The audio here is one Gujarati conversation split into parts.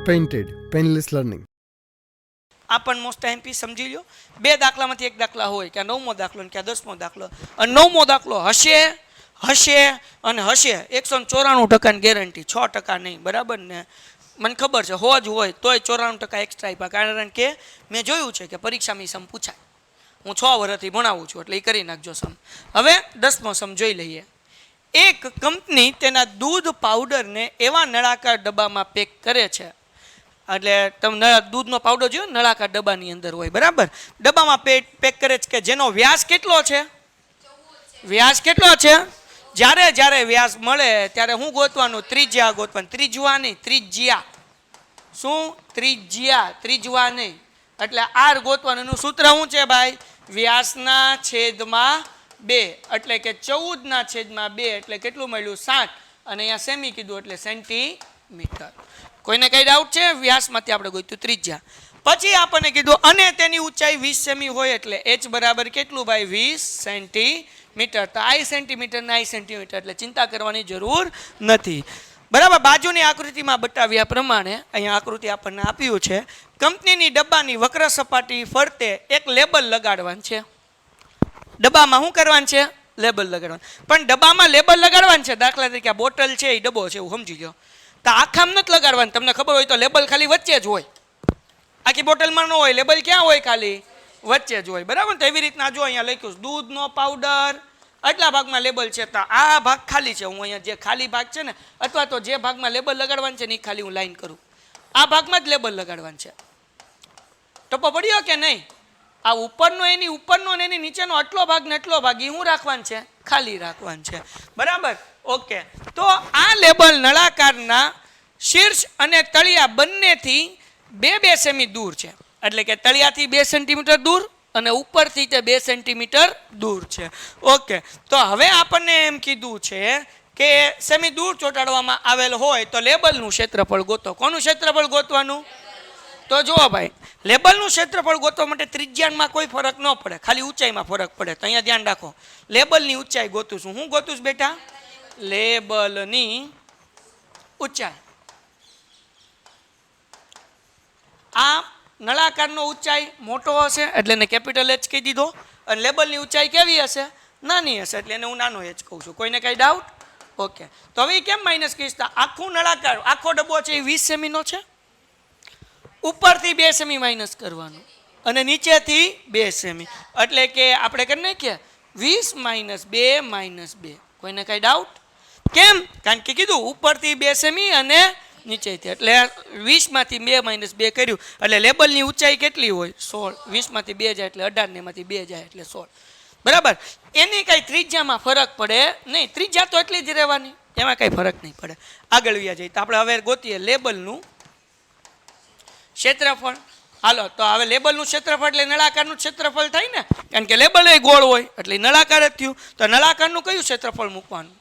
Painted, painless learning. આ પણ મોસ્ટ એમપી સમજી લો. બે દાખલામાંથી એક દાખલા હોય કે 9મો દાખલો ને કે 10મો દાખલો. અને 9મો દાખલો હશે હશે અને હશે 194% ગેરંટી, 6% નહીં. બરાબર ને? મને ખબર છે હો જ હોય તોય 94% એક્સ્ટ્રા આપ્યા, કારણ કે મેં જોયું છે કે પરીક્ષામાં સમ પૂછાય. હું 6 વર્ષથી ભણાવું છું એટલે એ કરી નાખજો સમ. હવે 10મો સમ જોઈ લઈએ. એક કંપની તેના દૂધ પાવડરને એવા નળાકાર ડબ્બામાં પેક કરે છે, એટલે તમે દૂધનો પાવડર જોયો નળાકાર ડબ્બાની અંદર હોય, બરાબર? ડબ્બામાં પેક કરે છે કે જેનો વ્યાસ કેટલો છે? વ્યાસ કેટલો છે? જ્યારે જ્યારે વ્યાસ મળે ત્યારે હું ગોતવાનું? ત્રિજ્યા ગોતવાનું. ત્રિજ્યા નહીં, ત્રિજ્યા. શું? ત્રિજ્યા, ત્રિજ્યા નહીં. એટલે આર ગોતવાનું. એનું સૂત્ર શું છે ભાઈ? વ્યાસના છેદમાં 2, એટલે કે 14/2 એટલે કેટલું મળ્યું? 60. અને અહીંયા સેમી કીધું એટલે સેન્ટીમીટર. કોઈને કઈ ડાઉટ છે? વ્યાસમાંથી આપણે ગોત્યું ત્રિજ્યા. પછી આપણને કીધું અને તેની ઊંચાઈ 20 સેમી હોય એટલે h બરાબર કેટલું ભાઈ? 20 સેન્ટીમીટર. તો I સેન્ટીમીટર ને I સેન્ટીમીટર, એટલે ચિંતા કરવાની જરૂર નથી. બરાબર? બાજુની આકૃતિમાં બતાવ્યા પ્રમાણે અહીંયા આકૃતિ આપણને આપ્યું છે. કંપનીની ડબ્બાની વક્ર સપાટી ફરતે એક લેબલ લગાડવાનું છે. ડબ્બામાં શું કરવાનું છે? લેબલ લગાડવાનું. પણ ડબ્બામાં લેબલ લગાડવાનું છે. દાખલા તરીકે આ બોટલ છે એ ડબ્બો છે એવું સમજી લો. તો આખામ નથી લગાડવાનું. તમને ખબર હોય તો લેબલ ખાલી વચ્ચે જ હોય, આખી બોટલમાં ન હોય. લેબલ ક્યાં હોય? ખાલી વચ્ચે જ હોય. બરાબર? તો એવી રીતના જો અહીંયા લખ્યું દૂધનો પાવડર આટલા ભાગમાં લેબલ છે, તો આ ભાગ ખાલી છે. હું અહીંયા જે ખાલી ભાગ છે ને, અથવા તો જે ભાગમાં લેબલ લગાડવાનું છે ને એ ખાલી હું લાઈન કરું. આ ભાગમાં જ લેબલ લગાડવાનું છે. ટપો પડ્યો કે નહીં? આ ઉપરનો એની ઉપરનો ને એની નીચેનો આટલો ભાગ ને એટલો ભાગ એ હું રાખવાનું છે? ખાલી રાખવાનું છે. બરાબર? ઓકે. તો આ લેબલ નળાકારના શીર્ષ અને તળિયા બંનેથી 2 સેમી દૂર છે. એટલે કે તળિયાથી 2 સેન્ટીમીટર દૂર અને ઉપરથી તે 2 સેન્ટીમીટર દૂર છે. ઓકે. તો હવે આપણને એમ કીધું છે કે સેમી દૂર ચોંટાડવામાં આવેલ હોય તો લેબલનું ક્ષેત્રફળ ગોતો. કોનું ક્ષેત્રફળ ગોતવાનું? તો જુઓ ભાઈ, લેબલનું ક્ષેત્રફળ ગોતવા માટે ત્રિજ્યામાં કોઈ ફરક ન પડે, ખાલી ઊંચાઈમાં ફરક પડે. તો અહીંયા ધ્યાન રાખો, લેબલની ઊંચાઈ ગોતું છું. હું ગોતું છું બેટા? લેબલની ઊંચાઈ. આ નળાકારનો ઊંચાઈ મોટો હશે એટલે એને કેપિટલ H કહી દીધો, અને લેબલની ઊંચાઈ કેવી હશે? નાની હશે એટલે એને હું નાનો H કહું છું. કોઈને કઈ ડાઉટ? ઓકે. તો હવે કેમ માઇનસ કહીશ? આખું નળાકાર આખો ડબ્બો છે એ 20 સેમીનો છે. ઉપરથી 2 સેમી માઇનસ કરવાનું અને નીચેથી 2 સેમી, એટલે કે આપણે કરી નાખીએ 20 - 2 - 2. કોઈને કઈ ડાઉટ? કેમ? કારણ કે કીધું ઉપરથી 2 સેમી અને નીચેથી, એટલે 20માંથી 2 - 2 કર્યું એટલે લેબલની ઊંચાઈ કેટલી હોય? 16. 20માંથી 2 જાય એટલે 18 ને એમાંથી 2 જાય એટલે 16. બરાબર? એની કઈ ત્રિજ્યામાં ફરક પડે નહીં. ત્રિજ્યા તો એટલી જ રહેવાની, એમાં કઈ ફરક નહીં પડે. આગળ વ્યા જઈએ તો આપણે હવે ગોતીએ લેબલનું ક્ષેત્રફળ. હાલો, તો હવે લેબલનું ક્ષેત્રફળ એટલે નળાકારનું ક્ષેત્રફળ થાય ને, કારણ કે લેબલ એ ગોળ હોય એટલે નળાકાર જ થયું. તો નળાકારનું કયું ક્ષેત્રફળ મૂકવાનું?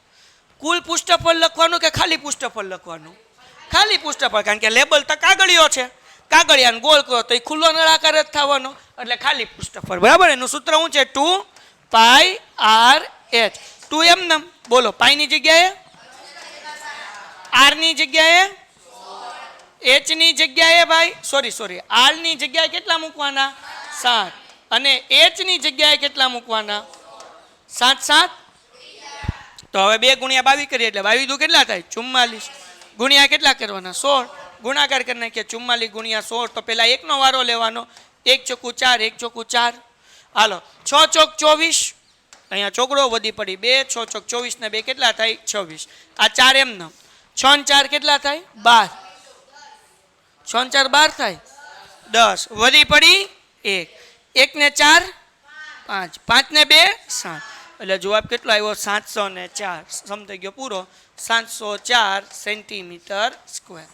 કુલ પૃષ્ઠફળ લખવાનું કે ખાલી પૃષ્ઠફળ લખવાનું? ખાલી પૃષ્ઠફળ, કારણ કે લેબલ તો કાગળિયો છે. કાગળિયાને ગોળ કરો તો એ ખુલ્લો નળાકાર જ થવાનો, એટલે ખાલી પૃષ્ઠફળ. બરાબર? એનું સૂત્ર શું છે? 2πr/h. 2 એમ બોલો, પાઈની જગ્યાએ આર ની જગ્યાએ H ની જગ્યાએ ભાઈ સોરી R ની જગ્યાએ કેટલા મૂકવાના? 7. અને H ની જગ્યાએ કેટલા મૂકવાના? 7 7. તો હવે 2 × 22 કરીએ એટલે 22 દુ કેટલા થાય? 44. ગુણ્યા કેટલા કરવાના? 16. ગુણાકાર કરી નાખીએ 44 × 16. તો પેલા 1 નો વારો લેવાનો. 1 × 4 1 × 4. હાલો, 6 × 24. અહીંયા ચોકડો વધી પડી 2. 6 × 24 ને 2 કેટલા થાય? 26. આ 4 એમ ન 6 × 4 કેટલા થાય? 12. 6 × 4 12 થાય 10. વધી પડી 1. 1 ને 4 5. 5 ને 2 7. એટલે જવાબ કેટલો આવ્યો? 704. સમજાઈ ગયો પૂરો. 704 સેન્ટીમીટર સ્ક્વેર.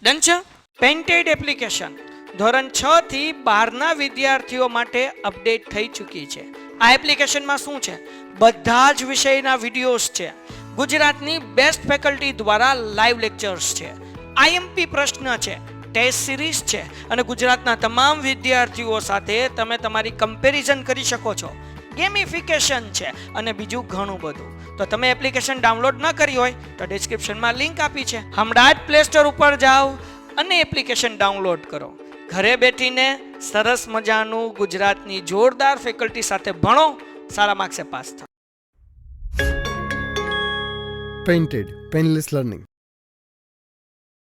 ડન છે? પેઇન્ટેડ એપ્લિકેશન ધોરણ 6 થી 12ના વિદ્યાર્થીઓ માટે અપડેટ થઈ ચૂકી છે. આ એપ્લિકેશનમાં શું છે? બધા જ વિષયના વિડીયોઝ છે. ગુજરાતની બેસ્ટ ફેકલ્ટી દ્વારા લાઈવ લેક્ચર્સ છે. IMP પ્રશ્ન છે, ટેસ્ટ સિરીઝ છે, અને ગુજરાતના તમામ વિદ્યાર્થીઓ સાથે તમે તમારી કમ્પેરિઝન કરી શકો છો. ગેમિફિકેશન છે અને બીજું ઘણું બધું. તો તમે એપ્લિકેશન ડાઉનલોડ ન કરી હોય તો ડિસ્ક્રિપ્શનમાં લિંક આપી છે. હમણાં જ પ્લે સ્ટોર ઉપર જાઓ અને એપ્લિકેશન ડાઉનલોડ કરો. ઘરે બેઠીને સરસ મજાનું ગુજરાતની જોરદાર ફેકલ્ટી સાથે ભણો, સારા માર્ક્સે પાસ થાઓ. Painted, Painless Learning.